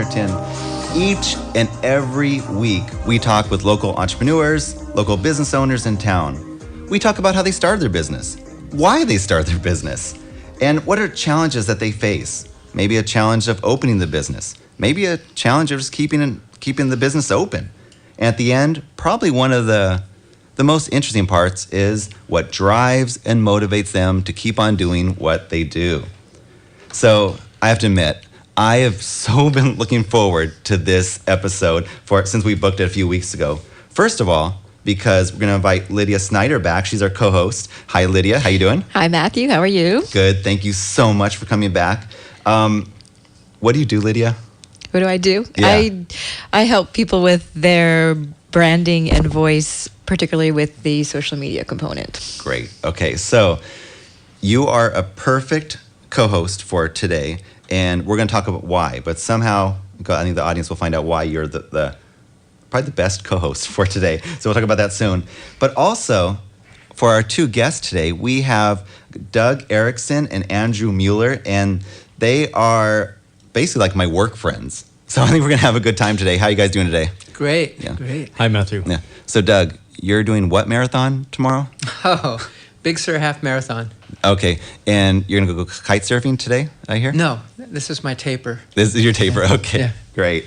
Swinnerton. Each and every week, we talk with local entrepreneurs, local business owners in town. We talk about how they started their business, why they started their business, and what are challenges that they face. Maybe a challenge of opening the business, maybe a challenge of just keeping the business open. And at the end, probably one of the most interesting parts is what drives and motivates them to keep on doing what they do. So I have to admit, I have so been looking forward to this episode since we booked it a few weeks ago. First of all, because we're going to invite Lydia Snyder back. She's our co-host. Hi, Lydia. How you doing? Hi, Matthew. How are you? Good. Thank you so much for coming back. What do you do, Lydia? What do I do? Yeah. I help people with their branding and voice, particularly with the social media component. Great. Okay, so you are a perfect co-host for today, and we're going to talk about why. But somehow, I think the audience will find out why you're probably the best co-host for today. So we'll talk about that soon. But also, for our two guests today, we have Doug Erickson and Andrew Mueller, and they are basically like my work friends. So I think we're going to have a good time today. How are you guys doing today? Great. Yeah. Great. Hi, Matthew. Yeah. So Doug, you're doing what marathon tomorrow? Oh, Big Sur half marathon. Okay. And you're going to go kite surfing today, I hear? No, this is my taper. This is your taper. Okay. Yeah. Great.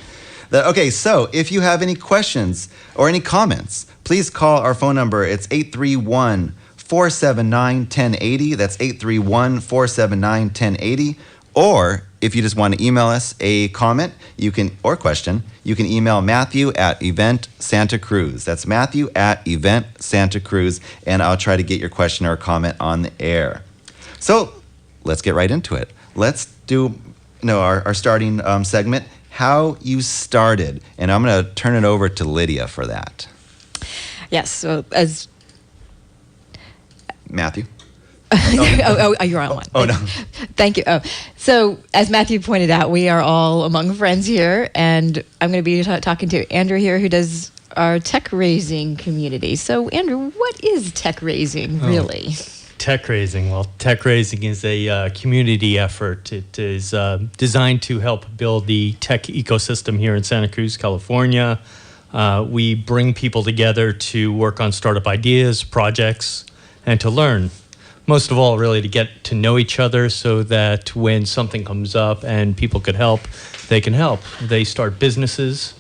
Okay, so if you have any questions or any comments, please call our phone number. It's 831-479-1080. That's 831-479-1080. Or if you just want to email us a comment or question, you can email Matthew at Event Santa Cruz. That's Matthew at Event Santa Cruz, and I'll try to get your question or comment on the air. So let's get right into it. Let's do our starting segment, how you started. And I'm going to turn it over to Lydia for that. Yes, so as... Matthew? Oh, you're on one. Oh, no. Thank you. So, as Matthew pointed out, we are all among friends here, and I'm going to be talking to Andrew here, who does our tech raising community. So, Andrew, what is tech raising, really? Tech raising. Well, tech raising is a community effort. It is designed to help build the tech ecosystem here in Santa Cruz, California. We bring people together to work on startup ideas, projects, and to learn. Most of all, really, to get to know each other so that when something comes up and people could help, they can help. They start businesses.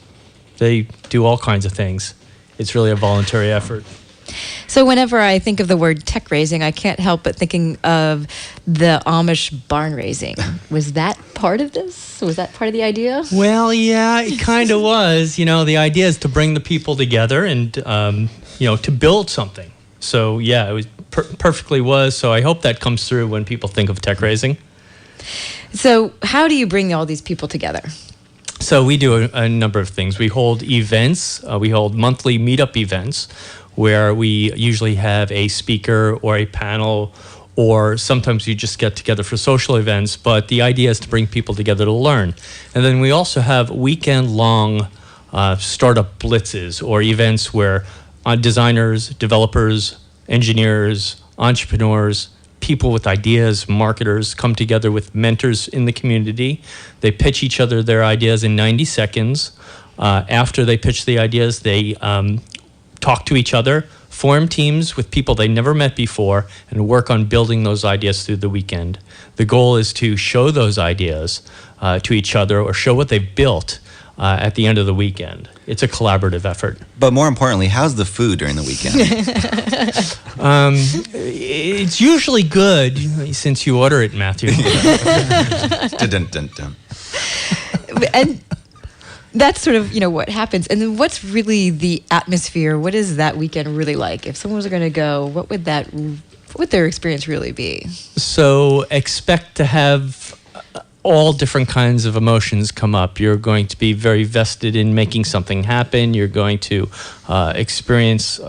They do all kinds of things. It's really a voluntary effort. So whenever I think of the word tech raising, I can't help but thinking of the Amish barn raising. Was that part of this? Was that part of the idea? Well, yeah, it kind of was. The idea is to bring the people together and, to build something. So, yeah, it was perfectly was. So I hope that comes through when people think of tech raising. So how do you bring all these people together? So we do a number of things. We hold events. We hold monthly MeetUp events where we usually have a speaker or a panel, or sometimes you just get together for social events. But the idea is to bring people together to learn. And then we also have weekend-long startup blitzes or events where designers, developers, engineers, entrepreneurs, people with ideas, marketers come together with mentors in the community. They pitch each other their ideas in 90 seconds. After they pitch the ideas, they talk to each other, form teams with people they never met before, and work on building those ideas through the weekend. The goal is to show those ideas to each other or show what they've built at the end of the weekend. It's a collaborative effort. But more importantly, how's the food during the weekend? It's usually good, since you order it, Matthew. Dun, dun, dun. And that's sort of, what happens. And then what's really the atmosphere? What is that weekend really like? If someone was going to go, what would their experience really be? So expect to have all different kinds of emotions come up. You're going to be very vested in making something happen. You're going to experience,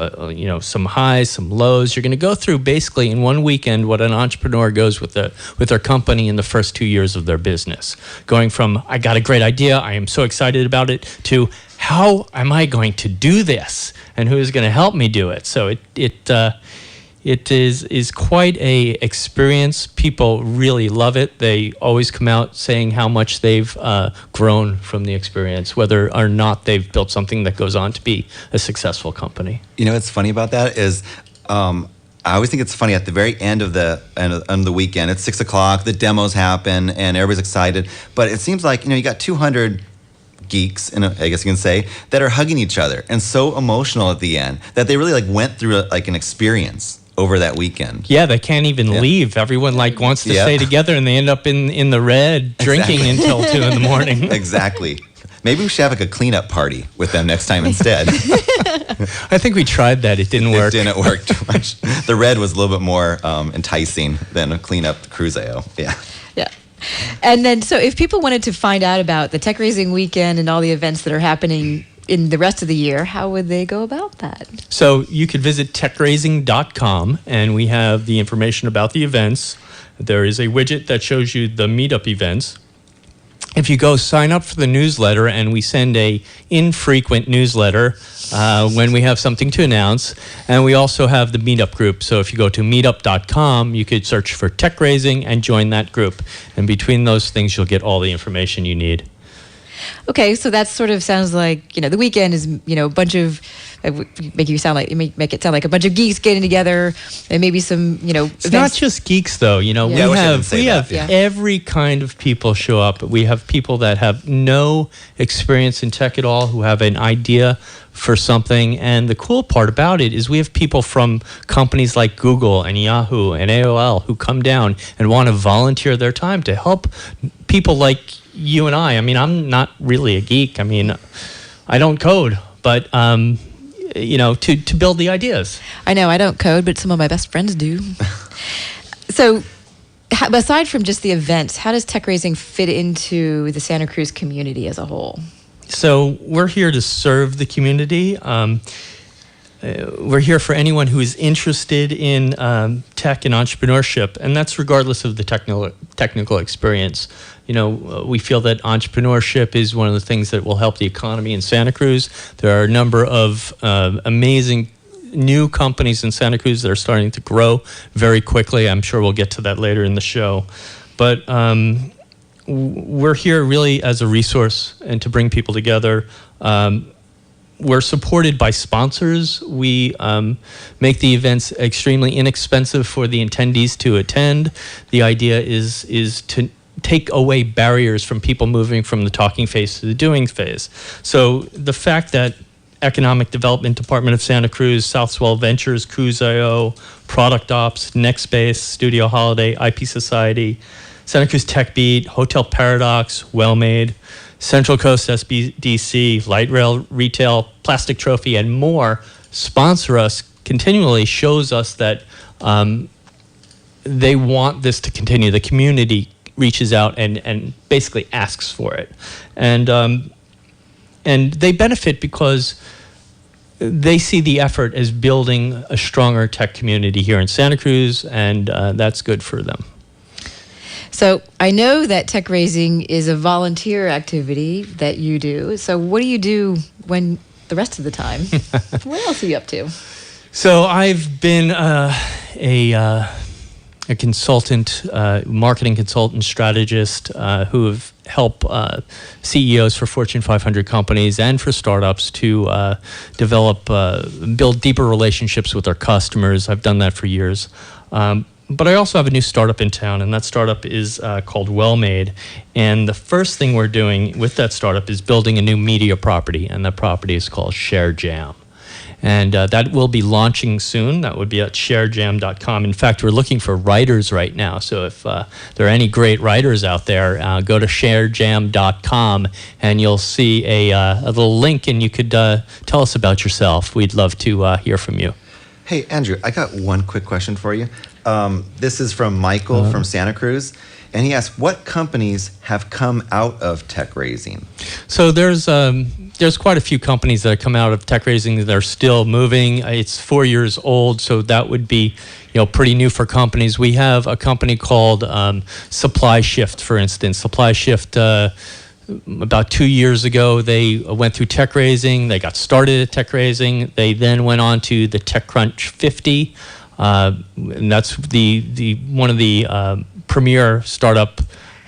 some highs, some lows. You're going to go through basically in one weekend what an entrepreneur goes with their company in the first 2 years of their business. Going from, I got a great idea, I am so excited about it, to how am I going to do this? And who is going to help me do it? So It is quite a experience. People really love it. They always come out saying how much they've grown from the experience, whether or not they've built something that goes on to be a successful company. You know what's funny about that is I always think it's funny at the very end of the weekend. It's 6 o'clock. The demos happen, and everybody's excited. But it seems like you got 200 geeks, I guess you can say, that are hugging each other and so emotional at the end that they really went through an experience over that weekend. Yeah, they can't even leave. Everyone wants to stay together, and they end up in the red drinking until 2 in the morning. Exactly. Maybe we should have a cleanup party with them next time instead. I think we tried that. It didn't work. It didn't work too much. The red was a little bit more enticing than a cleanup Cruiseo. Yeah. Yeah. And then, so if people wanted to find out about the Tech Raising weekend and all the events that are happening in the rest of the year, how would they go about that? So you could visit techraising.com, and we have the information about the events. There is a widget that shows you the meetup events. If you go sign up for the newsletter, and we send a infrequent newsletter when we have something to announce, and we also have the meetup group. So if you go to meetup.com, you could search for Tech Raising and join that group. And between those things, you'll get all the information you need. Okay, so that sort of sounds like, the weekend is, a bunch of, make it sound like a bunch of geeks getting together, and maybe some, It's events. not just geeks, though. We have every kind of people show up. We have people that have no experience in tech at all, who have an idea for something. And the cool part about it is we have people from companies like Google and Yahoo and AOL who come down and want to volunteer their time to help people like you and I. I mean, I'm not really a geek. I mean, I don't code, but to build the ideas. I know I don't code, but some of my best friends do. So, aside from just the events, how does Tech Raising fit into the Santa Cruz community as a whole? So we're here to serve the community. We're here for anyone who is interested in tech and entrepreneurship, and that's regardless of the technical experience. We feel that entrepreneurship is one of the things that will help the economy in Santa Cruz. There are a number of amazing new companies in Santa Cruz that are starting to grow very quickly. I'm sure we'll get to that later in the show. But we're here really as a resource and to bring people together. We're supported by sponsors. We make the events extremely inexpensive for the attendees to attend. The idea is to take away barriers from people moving from the talking phase to the doing phase. So the fact that Economic Development Department of Santa Cruz, Southwell Ventures, Cruiseo, Product Ops, Nextbase, Studio Holiday, IP Society, Santa Cruz Tech Beat, Hotel Paradox, Wellmade, Central Coast SBDC, Light Rail Retail, Plastic Trophy, and more sponsor us continually shows us that they want this to continue. The community reaches out and basically asks for it. And they benefit because they see the effort as building a stronger tech community here in Santa Cruz, and that's good for them. So I know that Tech Raising is a volunteer activity that you do. So what do you do when the rest of the time? What else are you up to? So I've been a consultant, marketing consultant, strategist who have helped CEOs for Fortune 500 companies and for startups to develop, build deeper relationships with their customers. I've done that for years. But I also have a new startup in town, and that startup is called Wellmade. And the first thing we're doing with that startup is building a new media property, and that property is called ShareJam. And that will be launching soon. That would be at sharejam.com. In fact, we're looking for writers right now. So if there are any great writers out there, go to sharejam.com, and you'll see a little link, and you could tell us about yourself. We'd love to hear from you. Hey, Andrew, I got one quick question for you. This is from Michael from Santa Cruz, and he asked, what companies have come out of Tech Raising? So there's quite a few companies that have come out of Tech Raising that are still moving. It's 4 years old, so that would be pretty new for companies. We have a company called Supply Shift, for instance. Supply Shift, about 2 years ago, they went through Tech Raising. They got started at Tech Raising. They then went on to the TechCrunch 50. And that's the one of the premier startup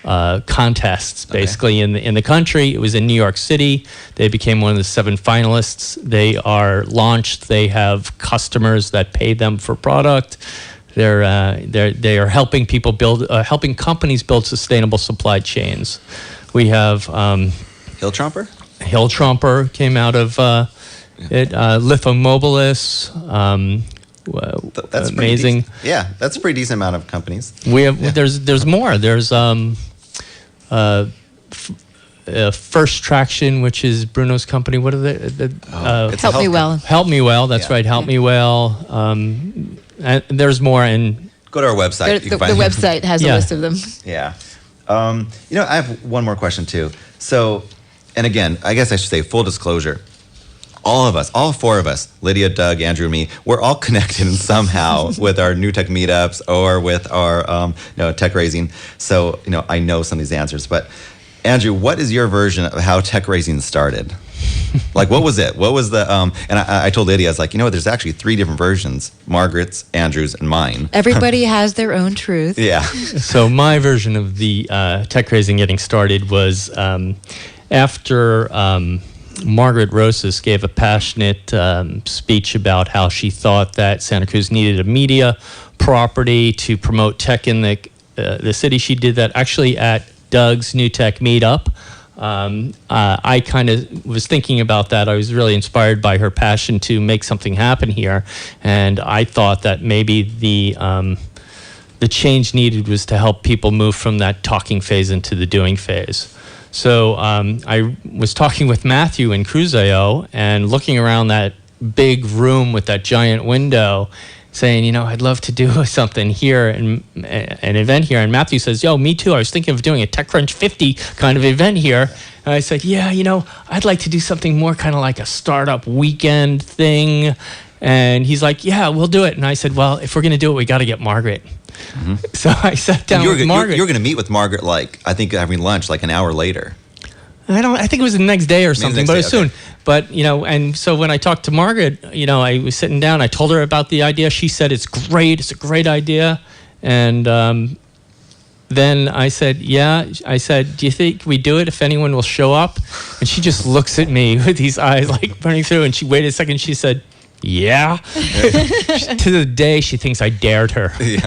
contests basically in the country. It was in New York City. They became one of the 7 finalists. They are launched. They have customers that pay them for product. They are helping people helping companies build sustainable supply chains. We have Hill Tromper? Hill Tromper came out of it. Lithomobilis. That's amazing. Yeah, that's a pretty decent amount of companies. We have there's more. There's First Traction, which is Bruno's company. What are they? Help Me Well. Help Me Well. That's right. Help Me Well. And there's more. And go to our website. The website has a list of them. Yeah. I have one more question too. So, and again, I guess I should say full disclosure. All of us, all 4 of us, Lydia, Doug, Andrew, and me, we're all connected somehow with our new tech meetups or with our tech raising. So, I know some of these answers. But Andrew, what is your version of how tech raising started? Like, what was it? What was the, and I told Lydia, I was like, there's actually 3 different versions, Margaret's, Andrew's, and mine. Everybody has their own truth. Yeah. So my version of the tech raising getting started was after Margaret Rosas gave a passionate speech about how she thought that Santa Cruz needed a media property to promote tech in the city. She did that actually at Doug's New Tech Meetup. I kind of was thinking about that. I was really inspired by her passion to make something happen here, and I thought that maybe the change needed was to help people move from that talking phase into the doing phase. So I was talking with Matthew in Cruzio and looking around that big room with that giant window, saying, I'd love to do something here and an event here. And Matthew says, yo, me too. I was thinking of doing a TechCrunch 50 kind of event here. And I said, yeah, I'd like to do something more kind of like a startup weekend thing. And he's like, yeah, we'll do it. And I said, well, if we're going to do it, we got to get Margaret. Mm-hmm. So I sat down with Margaret. You're going to meet with Margaret, I think having lunch an hour later. I think it was the next day or something, but it was soon. Okay. But, and so when I talked to Margaret, I was sitting down, I told her about the idea. She said, it's great. It's a great idea. And then I said, yeah. I said, do you think we do it if anyone will show up? And she just looks at me with these eyes burning through. And she waited a second. She said, yeah. To the day she thinks I dared her. Yeah.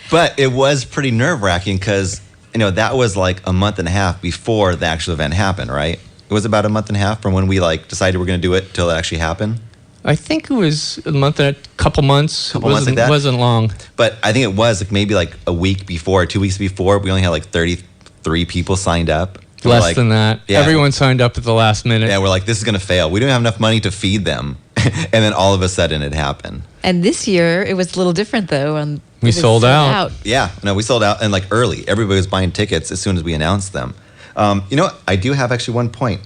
But it was pretty nerve-wracking because, that was a month and a half before the actual event happened, right? It was about a month and a half from when we decided we're going to do it till it actually happened. I think it was a month and a couple months. Couple months like that? It wasn't long. But I think it was maybe a week before, 2 weeks before. We only had 33 people signed up. Less than that. Yeah. Everyone signed up at the last minute. Yeah, we're this is going to fail. We don't have enough money to feed them. And then all of a sudden it happened. And this year it was a little different though. We sold out. Yeah, no, we sold out and early. Everybody was buying tickets as soon as we announced them. I do have actually one point.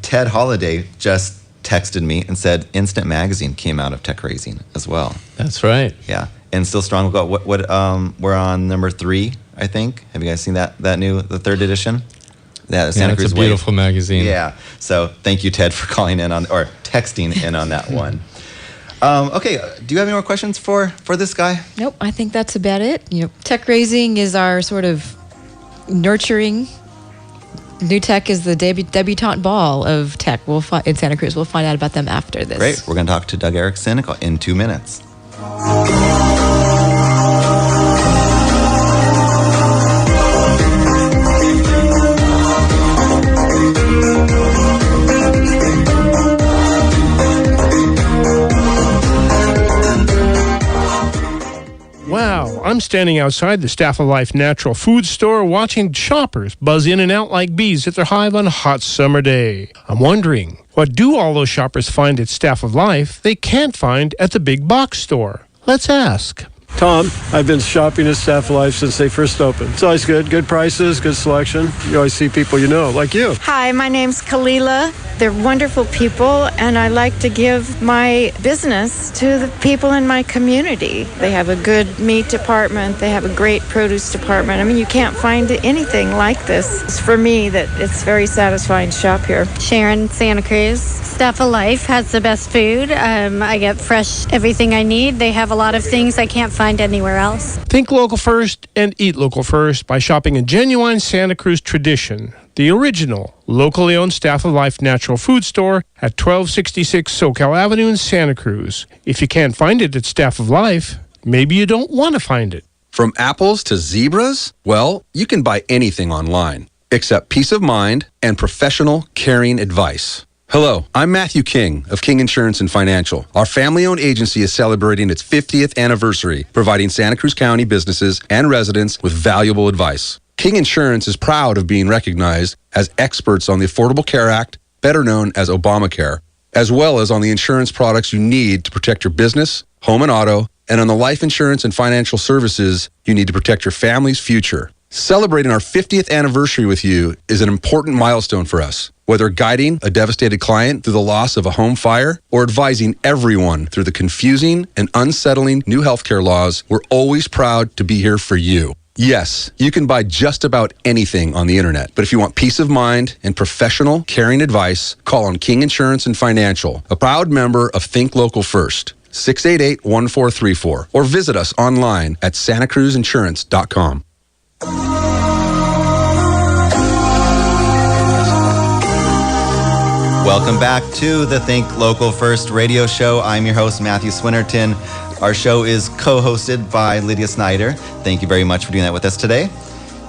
Ted Holliday just texted me and said Instant Magazine came out of Tech Raising as well. That's right. Yeah, and still strong. We're on number 3, I think. Have you guys seen that the 3rd edition? Yeah, Santa Cruz it's a beautiful magazine. Yeah. So thank you, Ted, for calling in or texting in on that one. Okay. Do you have any more questions for this guy? Nope. I think that's about it. Tech Raising is our sort of nurturing. New Tech is the debutante ball of tech. In Santa Cruz. We'll find out about them after this. Great. We're going to talk to Doug Erickson in 2 minutes. Wow, I'm standing outside the Staff of Life Natural Food Store watching shoppers buzz in and out like bees at their hive on a hot summer day. I'm wondering, what do all those shoppers find at Staff of Life they can't find at the big box store? Let's ask. Tom, I've been shopping at Staff Life since they first opened. It's always good prices, good selection. You always see people you know, like you. Hi, my name's Kalila. They're wonderful people, and I like to give my business to the people in my community. They have a good meat department. They have a great produce department. I mean, you can't find anything like this. It's for me that it's very satisfying to shop here. Sharon, Santa Cruz. Staff of Life has the best food. I get fresh everything I need. They have a lot of things I can't find anywhere else. Think local first and eat local first by shopping a genuine Santa Cruz tradition. The original, locally owned Staff of Life natural food store at 1266 SoCal Avenue in Santa Cruz. If you can't find it at Staff of Life, maybe you don't want to find it. From apples to zebras? Well, you can buy anything online, except peace of mind and professional, caring advice. Hello, I'm Matthew King of King Insurance and Financial. Our family-owned agency is celebrating its 50th anniversary, providing Santa Cruz County businesses and residents with valuable advice. King Insurance is proud of being recognized as experts on the Affordable Care Act, better known as Obamacare, as well as on the insurance products you need to protect your business, home and auto, and on the life insurance and financial services you need to protect your family's future. Celebrating our 50th anniversary with you is an important milestone for us. Whether guiding a devastated client through the loss of a home fire or advising everyone through the confusing and unsettling new healthcare laws, we're always proud to be here for you. Yes, you can buy just about anything on the internet, but if you want peace of mind and professional, caring advice, call on King Insurance and Financial, a proud member of Think Local First, 688-1434, or visit us online at santacruzinsurance.com. Welcome back to the Think Local First radio show. I'm your host, Matthew Swinnerton. Our show is co-hosted by Lydia Snyder. Thank you very much for doing that with us today.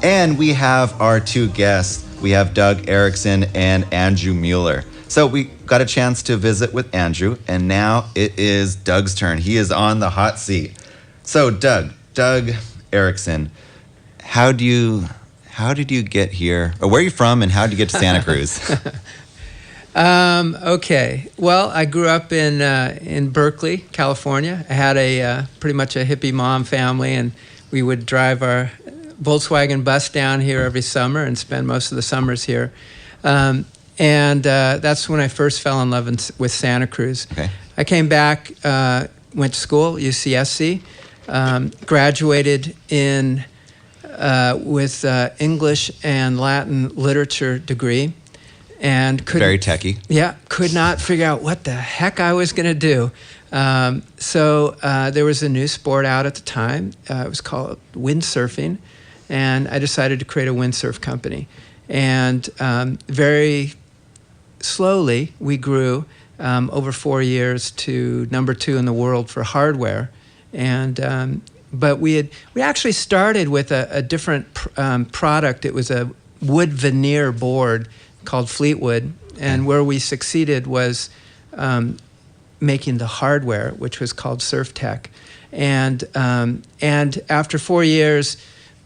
And we have our two guests. We have Doug Erickson and Andrew Mueller. So we got a chance to visit with Andrew, and now it is Doug's turn. He is on the hot seat. So Doug Erickson, how did you get here? Or where are you from, and how did you get to Santa Cruz? Okay. Well, I grew up in Berkeley, California. I had pretty much a hippie mom family, and we would drive our Volkswagen bus down here every summer and spend most of the summers here. And that's when I first fell in love with Santa Cruz. Okay. I came back, went to school, UCSC, graduated with English and Latin literature degree. And very techie. Yeah, could not figure out what the heck I was going to do. So there was a new sport out at the time. It was called windsurfing, and I decided to create a windsurf company. And very slowly, we grew over 4 years to number 2 in the world for hardware. And but we actually started with a different product. It was a wood veneer board called Fleetwood, and where we succeeded was making the hardware, which was called Surf Tech. And after 4 years,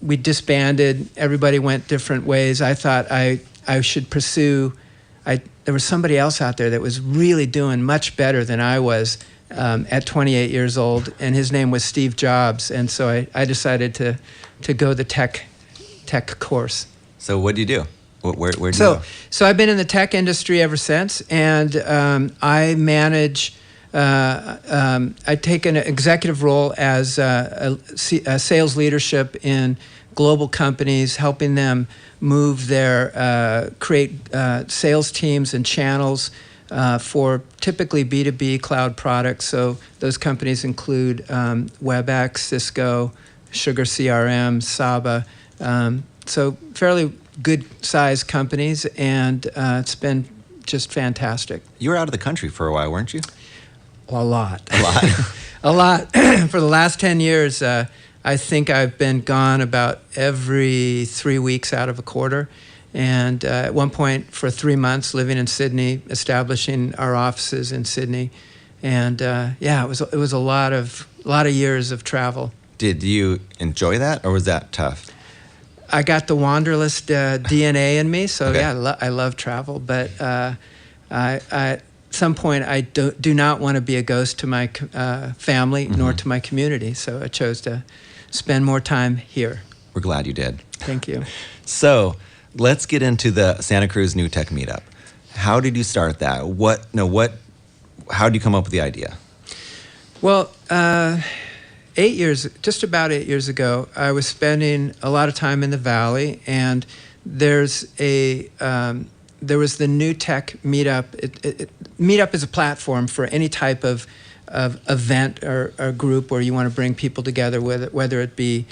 we disbanded. Everybody went different ways. I thought I should pursue. There was somebody else out there that was really doing much better than I was at 28 years old, and his name was Steve Jobs. And so I decided to go the tech course. So what do you do? Where do you go? So I've been in the tech industry ever since, and I manage. I take an executive role as a sales leadership in global companies, helping them move create sales teams and channels for typically B2B cloud products. So those companies include WebEx, Cisco, Sugar CRM, Saba. So fairly good-sized companies, and it's been just fantastic. You were out of the country for a while, weren't you? A lot. A lot. For the last 10 years, I think I've been gone about every 3 weeks out of a quarter. And at one point, for 3 months, living in Sydney, establishing our offices in Sydney. And it was a lot of years of travel. Did you enjoy that, or was that tough? I got the wanderlust DNA in me, so okay. I love travel. But some point, I do not want to be a ghost to my family nor to my community. So I chose to spend more time here. We're glad you did. Thank you. So let's get into the Santa Cruz New Tech Meetup. How did you start that? How did you come up with the idea? Well, just about 8 years ago, I was spending a lot of time in the Valley, and there was the New Tech Meetup. Meetup is a platform for any type of event or group where you want to bring people together, whether it be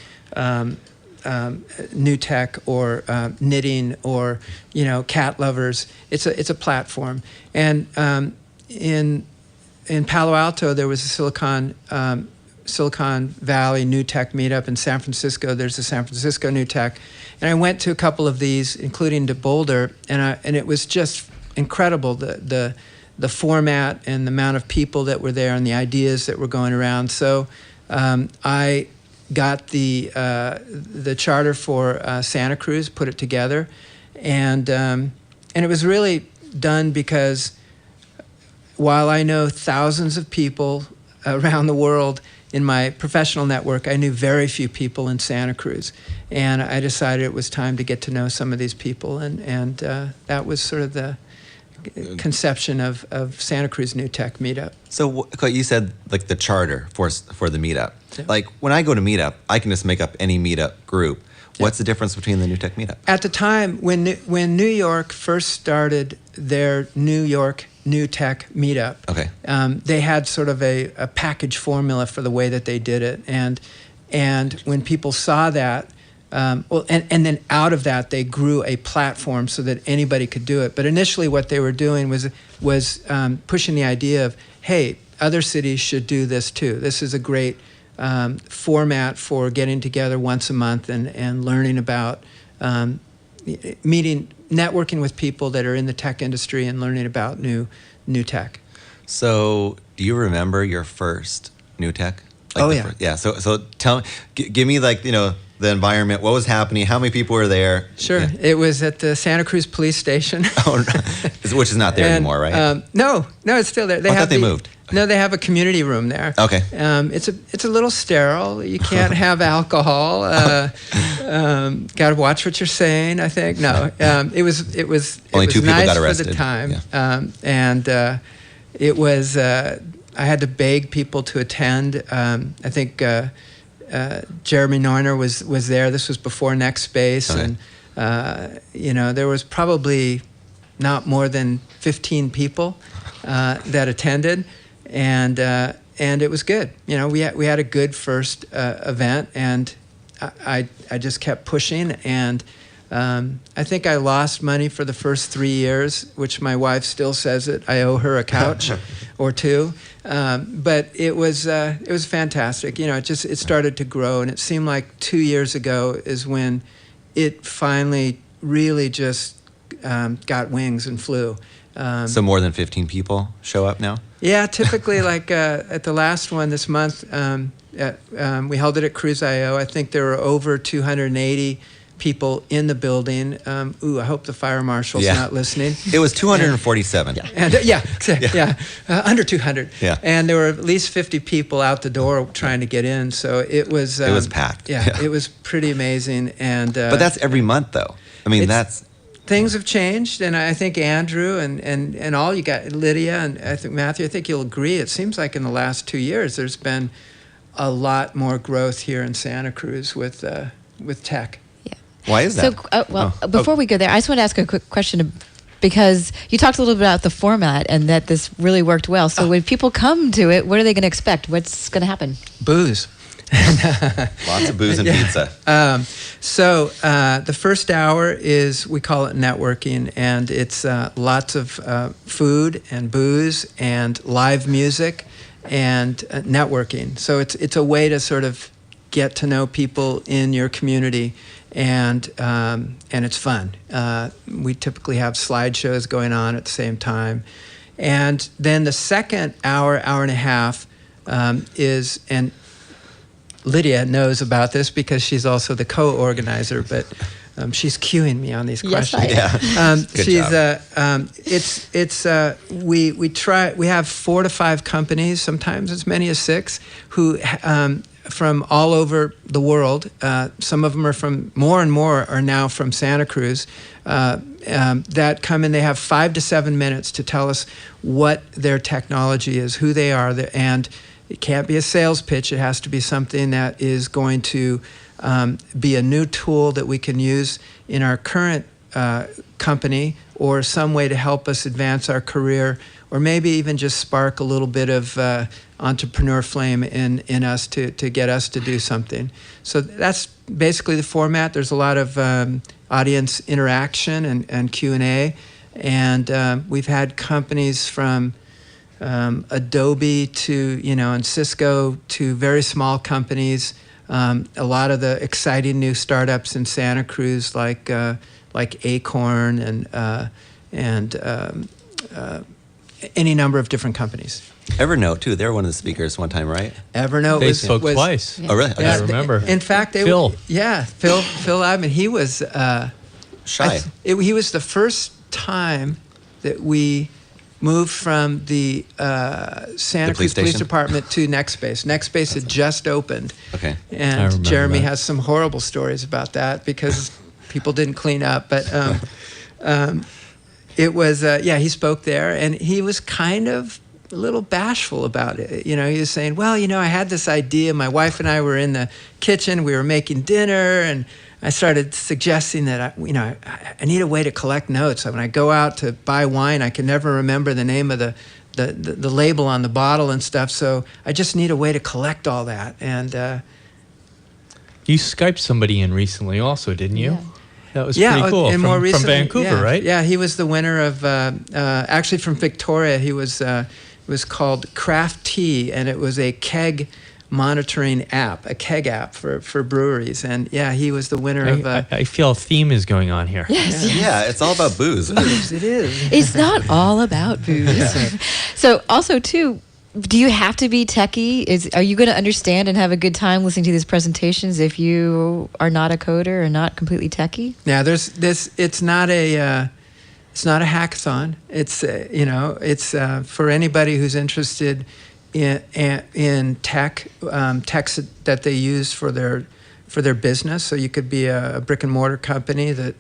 new tech or knitting or cat lovers. It's a platform, and in Palo Alto there was a Silicon Valley New Tech Meetup. In San Francisco there's a San Francisco New Tech, and I went to a couple of these, including to Boulder, and it was just incredible, the format and the amount of people that were there and the ideas that were going around. So I got the charter for Santa Cruz, put it together, and it was really done because while I know thousands of people around the world in my professional network, I knew very few people in Santa Cruz, and I decided it was time to get to know some of these people, and that was sort of the conception of Santa Cruz New Tech Meetup. So you said like the charter for the meetup. Yeah. Like when I go to meetup, I can just make up any meetup group. Yeah. What's the difference between the New Tech Meetup? At the time when New York first started their New York New Tech Meetup, okay, they had sort of a package formula for the way that they did it, and when people saw that. And then out of that, they grew a platform so that anybody could do it. But initially what they were doing was pushing the idea of, hey, other cities should do this too. This is a great format for getting together once a month and learning about networking with people that are in the tech industry and learning about new tech. So do you remember your first new tech? Yeah. So tell me, give me the environment, what was happening, how many people were there? Sure. Yeah. It was at the Santa Cruz police station. Which is not there anymore, right? No, it's still there. I thought they moved. No, they have a community room there. Okay. It's a little sterile. You can't have alcohol. Got to watch what you're saying, I think. No, it was Only two people nice got arrested for the time. Yeah. And it was, I had to beg people to attend. I think Jeremy Neuner was there. This was before Next Space, okay. And there was probably not more than 15 people that attended, and it was good. We had a good first event, and I just kept pushing, and I think I lost money for the first 3 years, which my wife still says it. I owe her a couch or two. But it was fantastic. It started to grow, and it seemed like 2 years ago is when it finally really just got wings and flew. So more than 15 people show up now? Yeah, typically at the last one this month, we held it at Cruise.io. I think there were over 280 people in the building. I hope the fire marshal's not listening. It was 247. Under 200. Yeah. And there were at least 50 people out the door trying to get in. So it was packed. Yeah, it was pretty amazing. And but that's every month, though. I mean, things have changed, and I think Andrew and all you got, Lydia, and I think Matthew, I think you'll agree. It seems like in the last 2 years there's been a lot more growth here in Santa Cruz with tech. Why is that? So, before we go there, I just want to ask a quick question, because you talked a little bit about the format and that this really worked well. So when people come to it, what are they going to expect? What's going to happen? Booze. Lots of booze and pizza. So the first hour is, we call it networking, and it's lots of food and booze and live music and networking. So it's a way to sort of get to know people in your community. And it's fun. We typically have slideshows going on at the same time. And then the second hour and a half is, and Lydia knows about this because she's also the co-organizer, but She's cueing me on these Yes, questions. I am. Good job. We have 4 to 5 companies, sometimes as many as 6, who from all over the world. Some of them are from more and more are now from Santa Cruz. That come in. They have 5 to 7 minutes to tell us what their technology is, who they are, and it can't be a sales pitch. It has to be something that is going to be a new tool that we can use in our current company, or some way to help us advance our career, or maybe even just spark a little bit of entrepreneur flame in us to get us to do something. So that's basically the format. There's a lot of audience interaction and Q&A, and we've had companies from Adobe to, and Cisco to very small companies. A lot of the exciting new startups in Santa Cruz, like Acorn and any number of different companies. Evernote too. They were one of the speakers one time, right? Evernote They was spoke twice. Oh, really? I remember. In fact, Phil. Phil Abman. He was Shy. he was the first time that we moved from the Santa Cruz Police station? Department to Nextbase. Nextbase had just opened. Okay. I And remember Jeremy that. has some horrible stories about that because people didn't clean up. But it was, he spoke there, and he was kind of a little bashful about it. He was saying, well, I had this idea. My wife and I were in the kitchen. We were making dinner, and I started suggesting that I need a way to collect notes. When I go out to buy wine, I can never remember the name of the label on the bottle and stuff. So I just need a way to collect all that. And You Skyped somebody in recently also, didn't you? Yeah. That was pretty cool. and more From recently, Vancouver, right? Yeah, he was the winner of actually from Victoria. He was it was called Craft Tea, and it was a keg monitoring app, a keg app for breweries. And yeah, he was the winner of. I feel a theme is going on here. Yes. Yeah, it's all about booze. It is. It's not all about booze. So also too, do you have to be techie? Are you going to understand and have a good time listening to these presentations if you are not a coder or not completely techie? Yeah, there's this. It's not a hackathon. It's it's for anybody who's interested in tech, techs that they use for their business. So you could be a brick and mortar company that,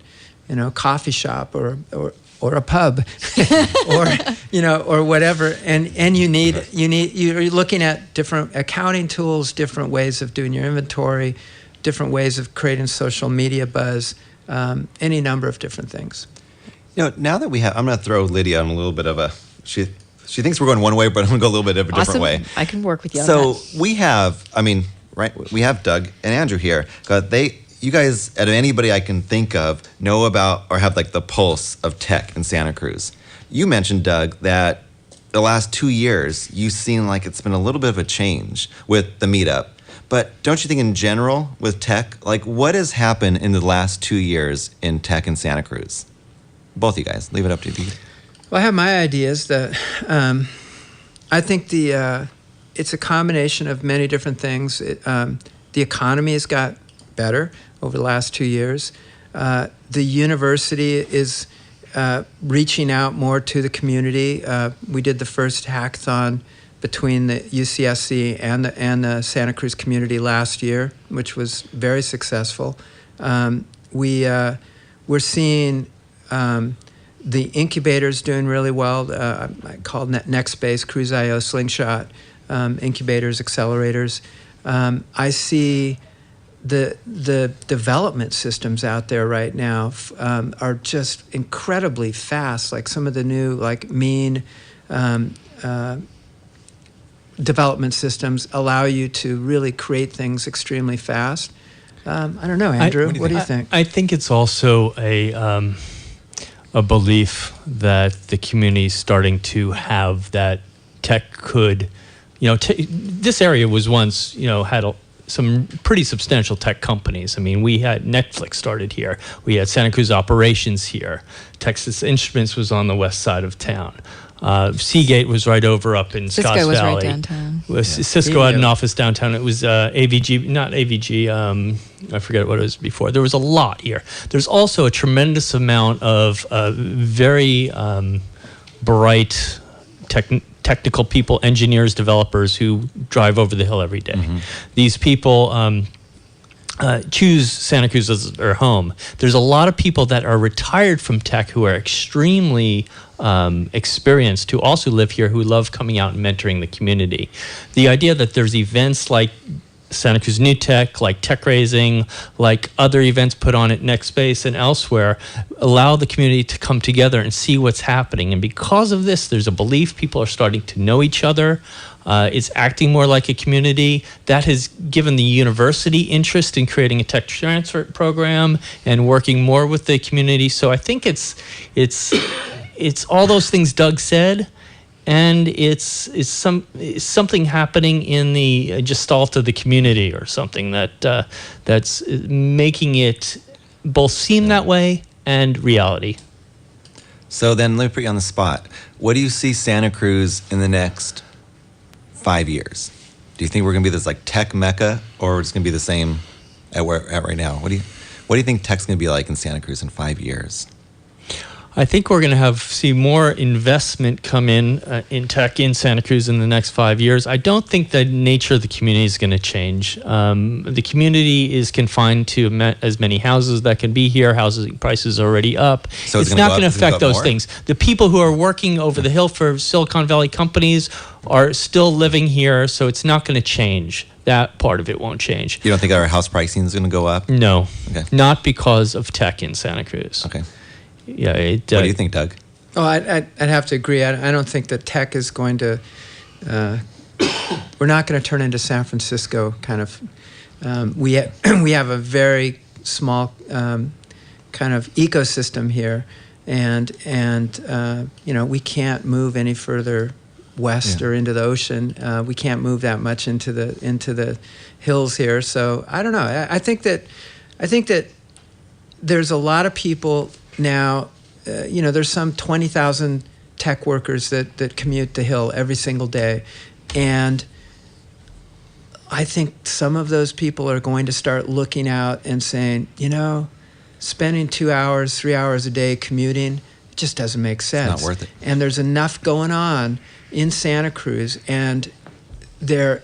coffee shop or a pub, or whatever. And you're looking at different accounting tools, different ways of doing your inventory, different ways of creating social media buzz, any number of different things. Now that I'm going to throw Lydia on a little bit of a. She thinks we're going one way, but I'm going to go a little bit of a different way. I can work with you on So that. we have, we have Doug and Andrew here. You guys, out of anybody I can think of, know about or have the pulse of tech in Santa Cruz. You mentioned, Doug, that the last 2 years, you've seen it's been a little bit of a change with the MeetUp. But don't you think in general with tech, what has happened in the last 2 years in tech in Santa Cruz? Both of you guys, leave it up to you. Well, I have my ideas that I think it's a combination of many different things. The economy has got better over the last 2 years. The university is reaching out more to the community. We did the first hackathon between the UCSC and the Santa Cruz community last year, which was very successful. We're seeing the incubators doing really well. I called Nextbase, Cruise.io, Slingshot, incubators, accelerators. I see the development systems out there right now are just incredibly fast. Some of the new mean development systems allow you to really create things extremely fast. I don't know, Andrew. What do you think? I think it's also a belief that the community is starting to have that tech could, this area was once, had some pretty substantial tech companies. We had Netflix started here. We had Santa Cruz Operations here. Texas Instruments was on the west side of town. Seagate was right over up in Cisco Scotts was Valley. right downtown. Cisco had an office downtown. It was AVG, not AVG. I forget what it was before. There was a lot here. There's also a tremendous amount of very bright technical people, engineers, developers who drive over the hill every day. These people choose Santa Cruz as their home. There's a lot of people that are retired from tech who are extremely experienced, who also live here, who love coming out and mentoring the community. The idea that there's events like Santa Cruz New Tech, like Techraising, like other events put on at Next Space and elsewhere, allow the community to come together and see what's happening. And because of this, there's a belief people are starting to know each other. It's acting more like a community. That has given the university interest in creating a tech transfer program and working more with the community. So I think it's all those things Doug said, and it's something happening in the gestalt of the community, or something that's making it both seem that way and reality. So then let me put you on the spot. What do you see Santa Cruz in the next 5 years? Do you think we're going to be this like tech mecca, or it's going to be the same at where we're at right now? What do you think tech's going to be like in Santa Cruz in 5 years? I think we're going to see more investment come in tech in Santa Cruz in the next 5 years. I don't think the nature of the community is going to change. The community is confined to as many houses that can be here. Housing prices are already up. So it's not going to affect those things. The people who are working over the hill for Silicon Valley companies are still living here, so it's not going to change. That part of it won't change. You don't think our house pricing is going to go up? No, Okay. not because of tech in Santa Cruz. Okay. Yeah. What do you think, Doug? Oh, I'd have to agree. I don't think that tech is going to. We're not going to turn into San Francisco kind of. We have a very small kind of ecosystem here, and we can't move any further west or into the ocean. We can't move that much into the hills here. So I don't know. I think that there's a lot of people now. There's some 20,000 tech workers that commute the hill every single day, and I think some of those people are going to start looking out and saying, spending 2 hours, 3 hours a day commuting, it just doesn't make sense. It's not worth it. And there's enough going on in Santa Cruz, and the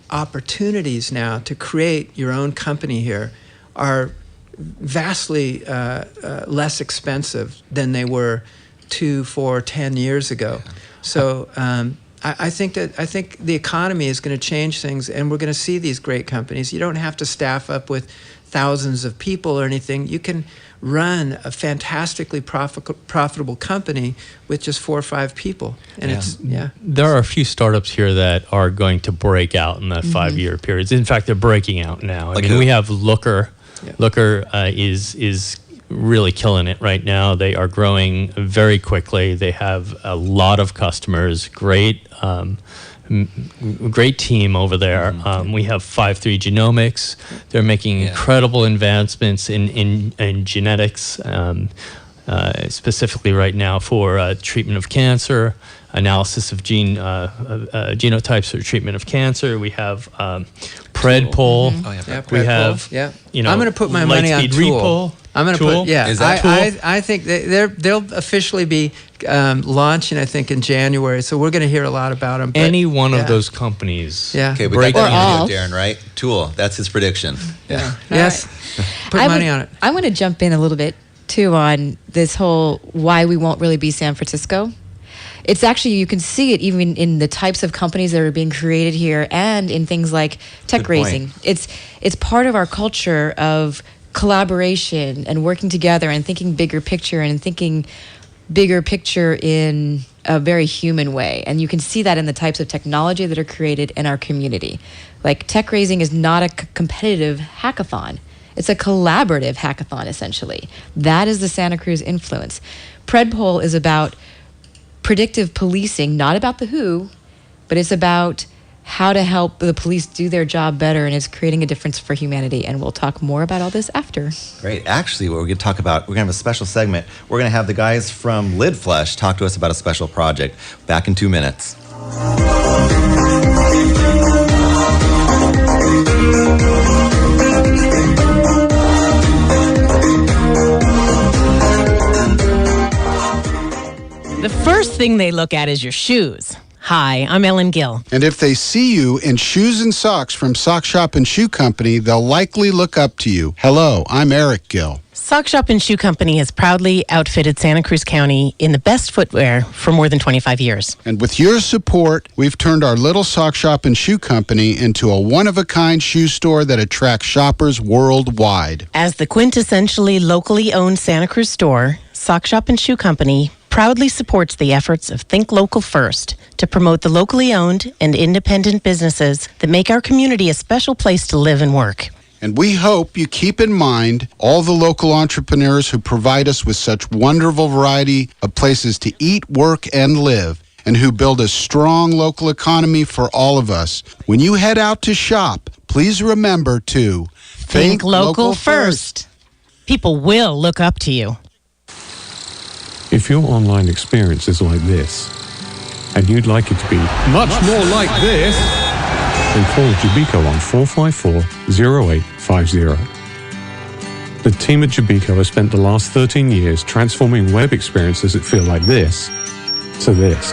opportunities now to create your own company here are vastly less expensive than they were 2, 4, 10 years ago. So I think the economy is going to change things, and we're going to see these great companies. You don't have to staff up with thousands of people or anything. You can run a fantastically profitable company with just 4 or 5 people. And there are a few startups here that are going to break out in that 5-year period. In fact, they're breaking out now. We have Looker. Yeah. Looker is really killing it right now. They are growing very quickly. They have a lot of customers. Great team over there. We have 5-3 Genomics. They're making incredible advancements in genetics, specifically right now for treatment of cancer, analysis of genotypes for treatment of cancer. We have Predpol. We have I'm going to put my money on Tool. I'm going to put Is that Tool? I think they'll officially be launching, I think, in January. So we're going to hear a lot about them. Any one of those companies. Yeah. Okay, we got that into Darren, right? Tool. That's his prediction. Yeah. Yes. Put money on it. I want to jump in a little bit too on this whole why we won't really be San Francisco. It's actually, you can see it even in the types of companies that are being created here, and in things like Techraising. It's part of our culture of collaboration and working together and thinking bigger picture in a very human way. And you can see that in the types of technology that are created in our community. Like, Techraising is not a competitive hackathon. It's a collaborative hackathon, essentially. That is the Santa Cruz influence. Predpol is about predictive policing, not about the who, but it's about how to help the police do their job better, and is creating a difference for humanity. And we'll talk more about all this after. Great. Actually, what we're going to talk about, we're going to have a special segment. We're going to have the guys from LidFlush talk to us about a special project. Back in 2 minutes. The first thing they look at is your shoes. Hi, I'm Ellen Gill. And if they see you in shoes and socks from Sock Shop and Shoe Company, they'll likely look up to you. Hello, I'm Eric Gill. Sock Shop and Shoe Company has proudly outfitted Santa Cruz County in the best footwear for more than 25 years. And with your support, we've turned our little Sock Shop and Shoe Company into a one-of-a-kind shoe store that attracts shoppers worldwide. As the quintessentially locally owned Santa Cruz store, Sock Shop and Shoe Company proudly supports the efforts of Think Local First to promote the locally owned and independent businesses that make our community a special place to live and work. And we hope you keep in mind all the local entrepreneurs who provide us with such wonderful variety of places to eat, work, and live, and who build a strong local economy for all of us. When you head out to shop, please remember to Think local first. People will look up to you. If your online experience is like this, and you'd like it to be much more like this, then call Jabico on 454-0850. The team at Jabico has spent the last 13 years transforming web experiences that feel like this to this.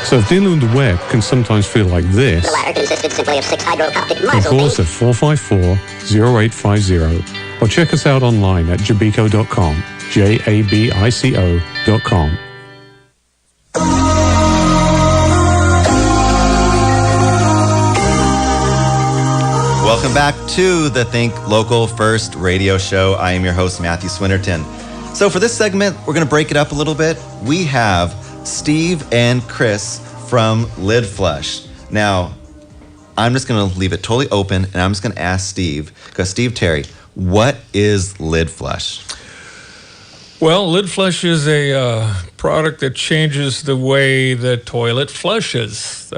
So if dealing with the web can sometimes feel like this, The latter consisted simply of 6 hydrophobic then muzzle call us at 454-0850 or check us out online at jabico.com, jabico.com. Welcome back to the Think Local First radio show. I am your host, Matthew Swinnerton. So for this segment, we're going to break it up a little bit. We have Steve and Chris from LidFlush. Now, I'm just going to leave it totally open, and I'm just going to ask Steve, because Steve Terry, what is LidFlush? Well, LidFlush is a product that changes the way the toilet flushes.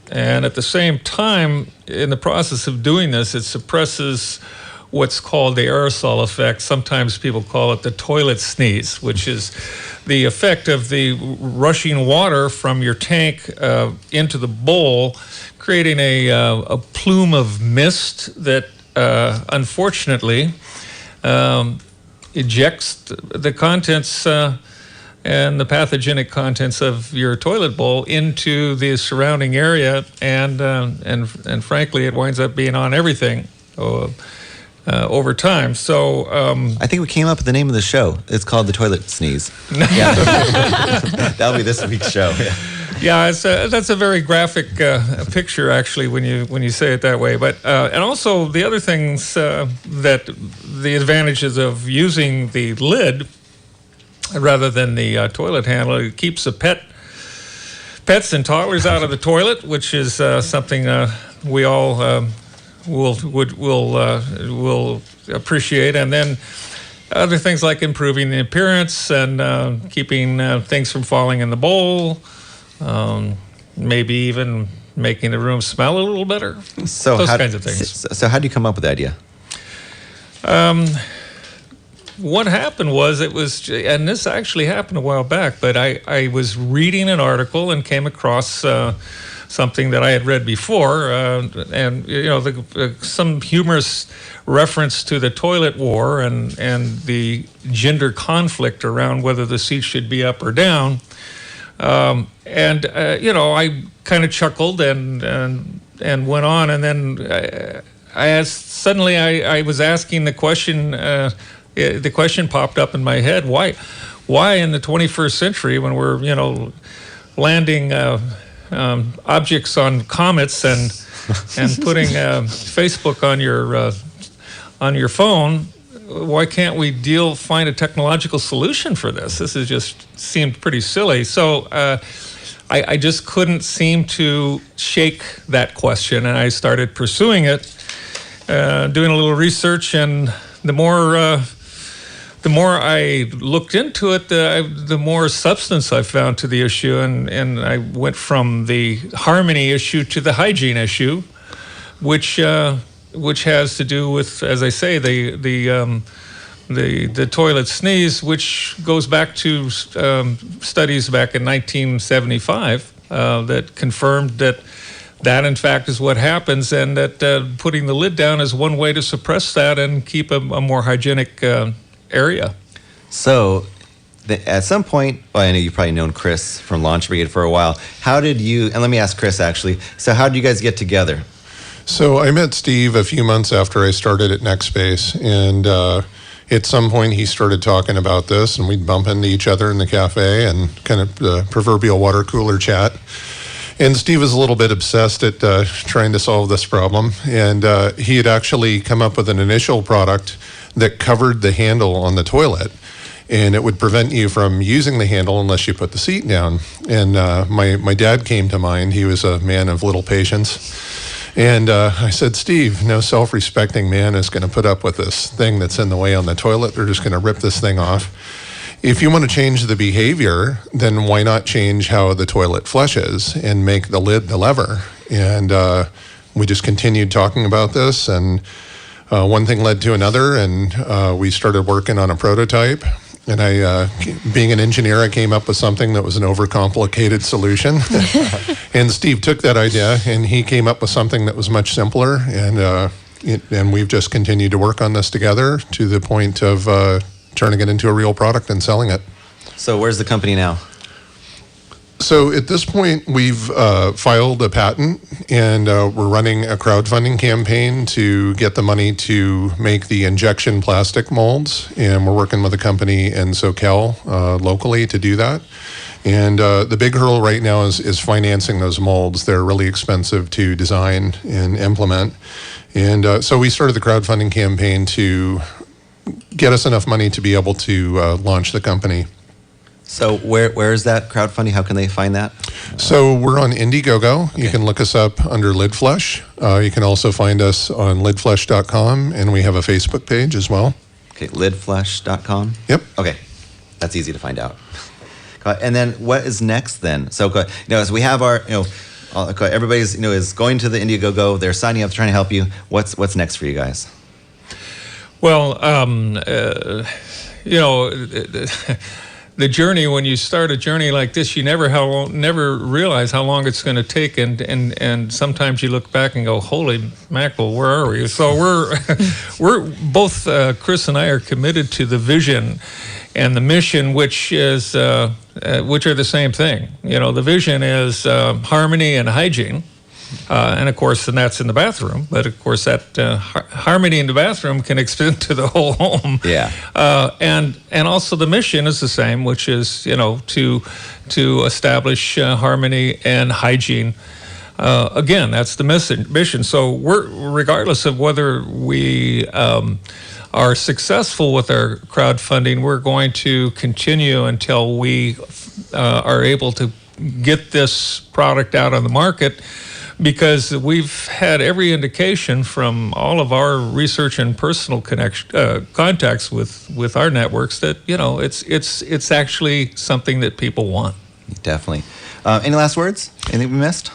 And at the same time, in the process of doing this, it suppresses what's called the aerosol effect. Sometimes people call it the toilet sneeze, which is the effect of the rushing water from your tank into the bowl, creating a plume of mist that unfortunately ejects the contents and the pathogenic contents of your toilet bowl into the surrounding area, and frankly, it winds up being on everything over time. So I think we came up with the name of the show. It's called The Toilet Sneeze. Yeah. That'll be this week's show. Yeah, that's a very graphic picture, actually, when you say it that way. But and also the other things that the advantages of using the lid rather than the toilet handle, it keeps the pets and toddlers out of the toilet, which is something we all will appreciate. And then other things like improving the appearance and keeping things from falling in the bowl. Maybe even making the room smell a little better. So those kinds of things. So how do you come up with the idea? What happened was and this actually happened a while back, but I was reading an article and came across something that I had read before, and some humorous reference to the toilet war and the gender conflict around whether the seat should be up or down. I kind of chuckled and went on, and then I was asking the question. The question popped up in my head: Why in the 21st century, when we're landing objects on comets and putting Facebook on your phone? Why can't we find a technological solution for this? This has just seemed pretty silly. So I just couldn't seem to shake that question, and I started pursuing it, doing a little research. And the the more I looked into it, the more substance I found to the issue, and I went from the harmony issue to the hygiene issue, which has to do with, as I say, the toilet sneeze, which goes back to studies back in 1975 that confirmed that in fact is what happens, and that putting the lid down is one way to suppress that and keep a more hygienic area. So, at some point, well, I know you've probably known Chris from Launch Brigade for a while. How did you, and let me ask Chris actually, so how did you guys get together? So I met Steve a few months after I started at NextSpace, and at some point he started talking about this, and we'd bump into each other in the cafe and kind of the proverbial water cooler chat. And Steve was a little bit obsessed at trying to solve this problem, and he had actually come up with an initial product that covered the handle on the toilet, and it would prevent you from using the handle unless you put the seat down. And my dad came to mind. He was a man of little patience. And I said, Steve, no self-respecting man is going to put up with this thing that's in the way on the toilet. They're just going to rip this thing off. If you want to change the behavior, then why not change how the toilet flushes and make the lid the lever? And we just continued talking about this, and one thing led to another, and we started working on a prototype. And I, being an engineer, I came up with something that was an overcomplicated solution. And Steve took that idea, and he came up with something that was much simpler. And we've just continued to work on this together to the point of turning it into a real product and selling it. So where's the company now? So at this point, we've filed a patent, and we're running a crowdfunding campaign to get the money to make the injection plastic molds. And we're working with a company in SoCal locally to do that. And the big hurdle right now is financing those molds. They're really expensive to design and implement. And so we started the crowdfunding campaign to get us enough money to be able to launch the company. So where is that crowdfunding? How can they find that? So we're on Indiegogo. Okay. You can look us up under LidFlush. You can also find us on LidFlush.com, and we have a Facebook page as well. Okay, LidFlush.com? Yep. Okay, that's easy to find out. And then what is next then? So, as we have our, everybody's, is going to the Indiegogo. They're signing up, trying to help you. What's next for you guys? Well, the journey, when you start a journey like this, you never realize how long it's going to take, and sometimes you look back and go, holy mackerel, where are we? So we're both, Chris and I are committed to the vision and the mission, which are the same thing. The vision is harmony and hygiene. And of course, and that's in the bathroom. But of course, that harmony in the bathroom can extend to the whole home. Yeah. And also the mission is the same, which is to establish harmony and hygiene. Again, that's the mission. So regardless of whether we are successful with our crowdfunding, we're going to continue until we are able to get this product out on the market. Because we've had every indication from all of our research and personal contacts with our networks that it's actually something that people want. Definitely. Any last words? Anything we missed?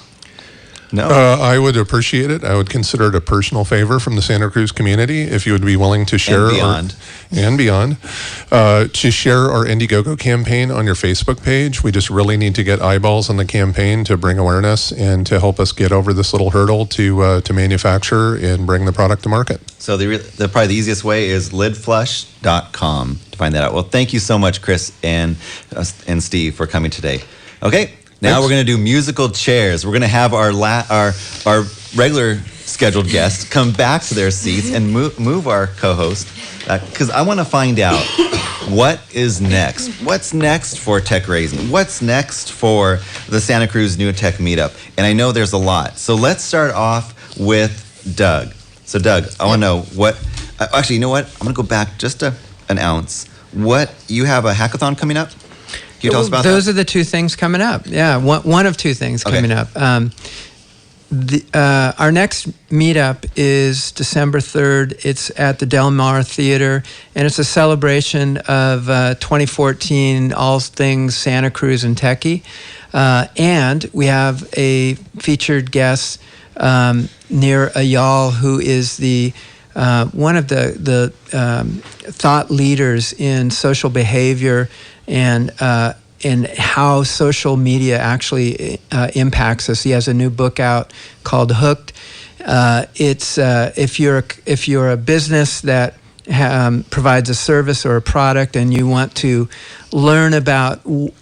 No. I would appreciate it. I would consider it a personal favor from the Santa Cruz community if you would be willing to share and beyond to share our Indiegogo campaign on your Facebook page. We just really need to get eyeballs on the campaign to bring awareness and to help us get over this little hurdle to manufacture and bring the product to market. So probably the easiest way is LidFlush.com to find that out. Well, thank you so much, Chris and Steve, for coming today. Okay. Now we're going to do musical chairs. We're going to have our regular scheduled guests come back to their seats and move our co-host, because I want to find out what is next. What's next for Techraising? What's next for the Santa Cruz New Tech Meetup? And I know there's a lot. So let's start off with Doug. So Doug, I want to know what. Actually, you know what? I'm going to go back just an ounce. You have a hackathon coming up? Can you tell us about Those that? are the two things coming up. Yeah, one of two things coming up. Our next meetup is December 3rd. It's at the Del Mar Theater, and it's a celebration of 2014 all things Santa Cruz and Techie. And we have a featured guest, Nir Ayal, who is the one of the thought leaders in social behavior and how social media actually impacts us. He has a new book out called Hooked. It's if you're a business that provides a service or a product and you want to learn about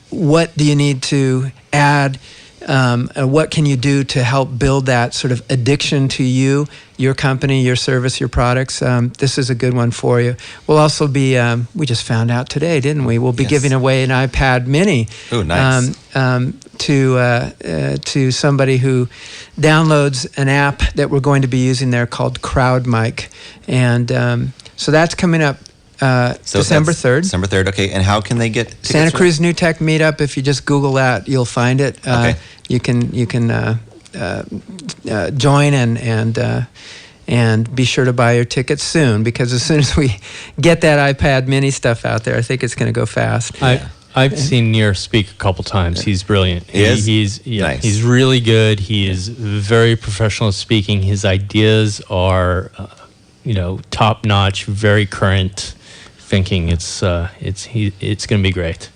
what do you need to add, what can you do to help build that sort of addiction to you, your company, your service, your products, this is a good one for you. We'll also be, we just found out today, didn't we? We'll be giving away an iPad mini. Ooh, nice. To somebody who downloads an app that we're going to be using there called CrowdMic. And so that's coming up December 3rd. December 3rd, okay. And how can they get tickets? Santa Cruz New Tech Meetup. If you just Google that, you'll find it. Okay. You can join and be sure to buy your tickets soon, because as soon as we get that iPad mini stuff out there, I think it's going to go fast. I've seen Nir speak a couple times. He's brilliant. He's nice. He's really good. He is very professional at speaking. His ideas are, top notch, very current thinking. It's going to be great.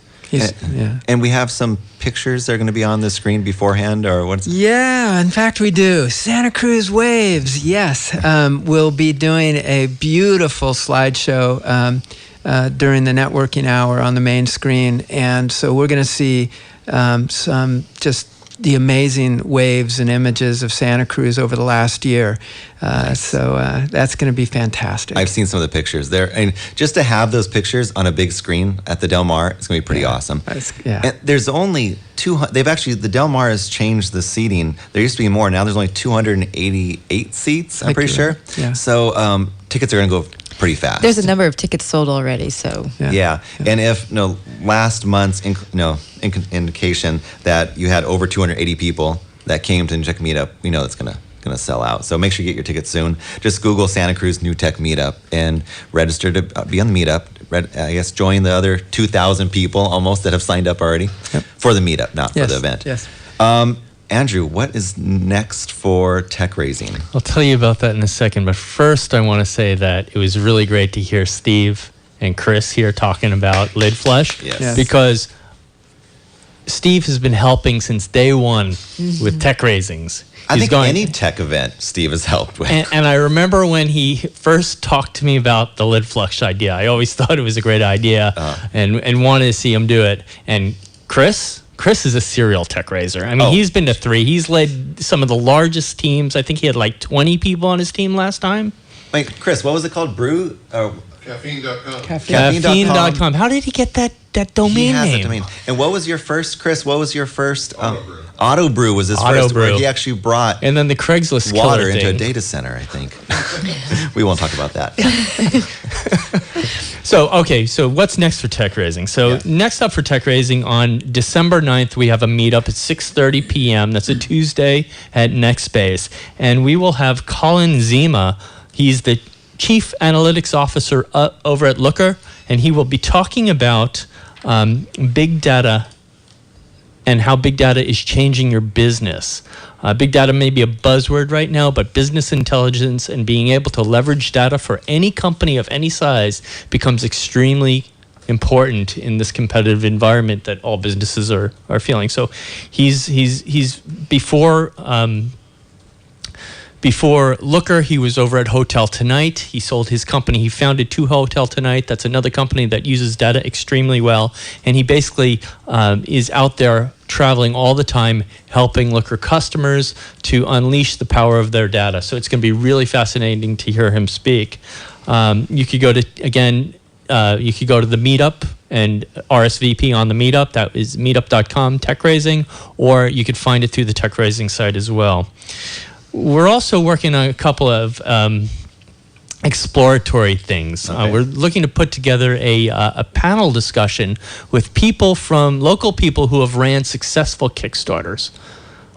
And we have some pictures that are going to be on the screen beforehand, or what's? Yeah, in fact we do. Santa Cruz Waves, yes. We'll be doing a beautiful slideshow during the networking hour on the main screen. And so we're going to see some just the amazing waves and images of Santa Cruz over the last year. So that's going to be fantastic. I've seen some of the pictures there. And just to have those pictures on a big screen at the Del Mar, it's going to be pretty awesome. And there's only 200. The Del Mar has changed the seating. There used to be more. Now there's only 288 seats, I'm pretty sure. Yeah. So tickets are going to go pretty fast. There's a number of tickets sold already, so. Yeah. And if last month's indication that you had over 280 people that came to Check Meetup, we know it's gonna sell out. So make sure you get your tickets soon. Just Google Santa Cruz New Tech Meetup and register to be on the meetup. Join the other 2,000 people almost that have signed up already for the meetup, not for the event. Yes. Andrew, what is next for Techraising? I'll tell you about that in a second, but first I want to say that it was really great to hear Steve and Chris here talking about LidFlush. Yes. Because Steve has been helping since day one with Techraisings. I think any tech event Steve has helped with. And I remember when he first talked to me about the LidFlush idea. I always thought it was a great idea and wanted to see him do it. And Chris is a serial tech raiser. I mean, he's been to 3. He's led some of the largest teams. I think he had like 20 people on his team last time. Wait, Chris, what was it called? Caffeine.com. Caffeine.com. How did he get that domain name? And what was your first, Chris? What was your first? Auto Brew was his first, where he actually brought and then the Craigslist water into a data center, I think. We won't talk about that. So what's next for Techraising? So next up for Techraising on December 9th, we have a meetup at 6:30 p.m. That's a Tuesday at NextSpace. And we will have Colin Zima. He's the Chief Analytics Officer over at Looker, and he will be talking about big data and how big data is changing your business. Big data may be a buzzword right now, but business intelligence and being able to leverage data for any company of any size becomes extremely important in this competitive environment that all businesses are feeling. So he's before Looker, he was over at Hotel Tonight. He sold his company. He founded 2 Hotel Tonight. That's another company that uses data extremely well. And he basically is out there traveling all the time, helping Looker customers to unleash the power of their data. So it's going to be really fascinating to hear him speak. You could go to the meetup and RSVP on the meetup. That is meetup.com, Techraising, or you could find it through the Techraising site as well. We're also working on a couple of exploratory things. We're looking to put together a panel discussion with local people who have ran successful Kickstarters.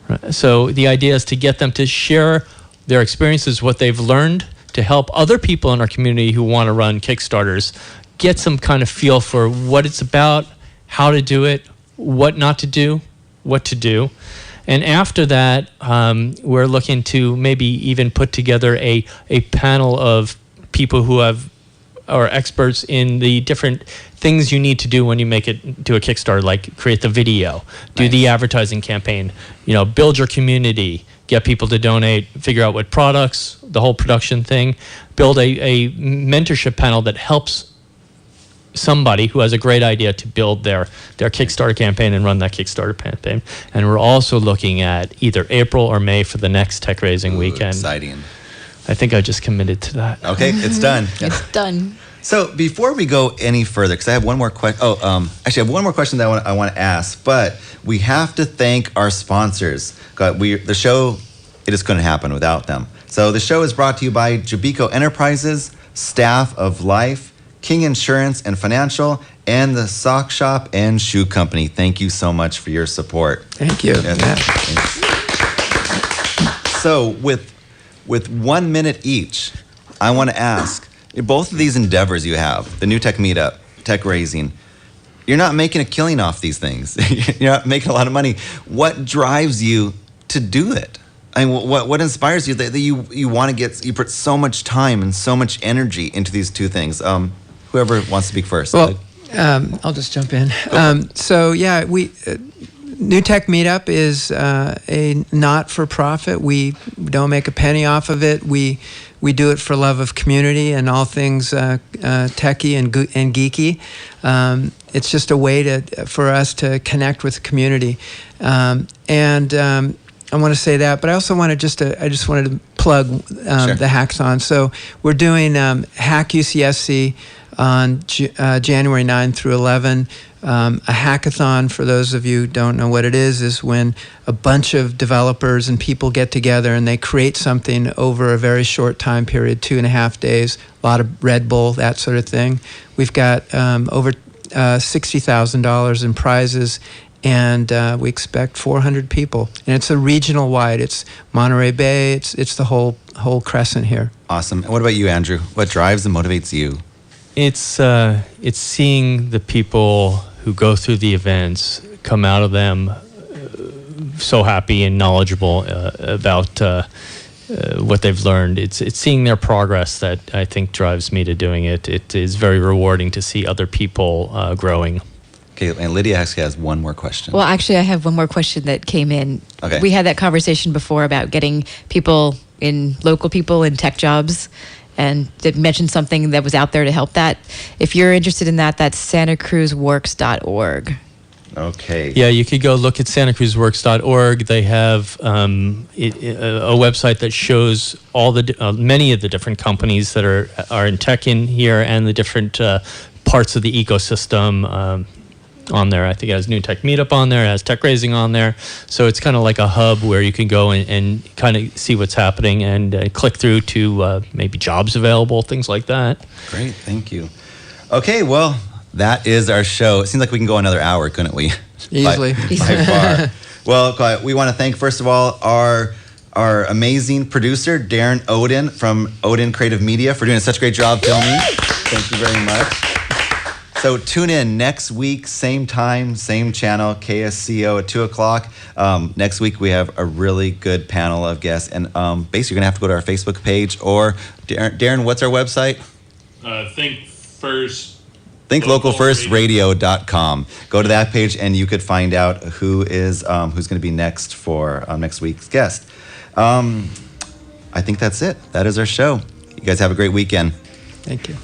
Right? So the idea is to get them to share their experiences, what they've learned, to help other people in our community who want to run Kickstarters get some kind of feel for what it's about, how to do it, what not to do, what to do. And after that, we're looking to maybe even put together a panel of people who are experts in the different things you need to do when you make it to a Kickstarter, like create the video, do the advertising campaign, build your community, get people to donate, figure out what products, the whole production thing, build a mentorship panel that helps somebody who has a great idea to build their Kickstarter campaign and run that Kickstarter campaign. And we're also looking at either April or May for the next Tech Raising weekend. Exciting. I think I just committed to that. Okay, it's done. It's done. So before we go any further, because I have one more question. Actually, I have one more question that I want to ask, but we have to thank our sponsors. The show, it just couldn't happen without them. So the show is brought to you by Jabico Enterprises, Staff of Life, King Insurance and Financial, and the Sock Shop and Shoe Company. Thank you so much for your support. Thank you. So with 1 minute each, I want to ask, both of these endeavors you have, the new Tech Meetup, Tech Raising, you're not making a killing off these things. You're not making a lot of money. What drives you to do it? I mean, what inspires you that you want to you put so much time and so much energy into these two things? Whoever wants to speak first. Well, I'll just jump in. New Tech Meetup is a not-for-profit. We don't make a penny off of it. We do it for love of community and all things techie and geeky. It's just a way for us to connect with the community. I want to say that, but I also want to I just wanted to plug the hackathon. So we're doing Hack UCSC on January 9 through 11. A hackathon, for those of you who don't know what it is when a bunch of developers and people get together and they create something over a very short time period, 2.5 days, a lot of Red Bull, that sort of thing. We've got over $60,000 in prizes, and we expect 400 people. And it's a regional wide. It's Monterey Bay. It's the whole crescent here. Awesome. And what about you, Andrew? What drives and motivates you? It's seeing the people who go through the events come out of them so happy and knowledgeable about what they've learned. It's seeing their progress that I think drives me to doing it. It is very rewarding to see other people growing. Okay, and Lydia actually has one more question. Well, actually, I have one more question that came in. Okay. We had that conversation before about getting local people in tech jobs, and did mention something that was out there to help that. If you're interested in that, that's santacruzworks.org. Okay. Yeah, you could go look at santacruzworks.org. They have a website that shows all the many of the different companies that are in tech in here and the different parts of the ecosystem on there. I think it has New Tech Meetup on there. It has Tech Raising on there. So it's kind of like a hub where you can go and kind of see what's happening and click through to maybe jobs available, things like that. Great, thank you. Okay, well, that is our show. It seems like we can go another hour, couldn't we? Easily. By far. Well, we want to thank, first of all, our amazing producer, Darren Odden from Odden Creative Media, for doing such a great job filming. Thank you very much. So tune in next week, same time, same channel, KSCO at 2 o'clock. Next week, we have a really good panel of guests. And basically, you're going to have to go to our Facebook page. Or, Darren, what's our website? ThinkLocalFirstRadio.com. Go to that page, and you could find out who's going to be next for next week's guest. I think that's it. That is our show. You guys have a great weekend. Thank you.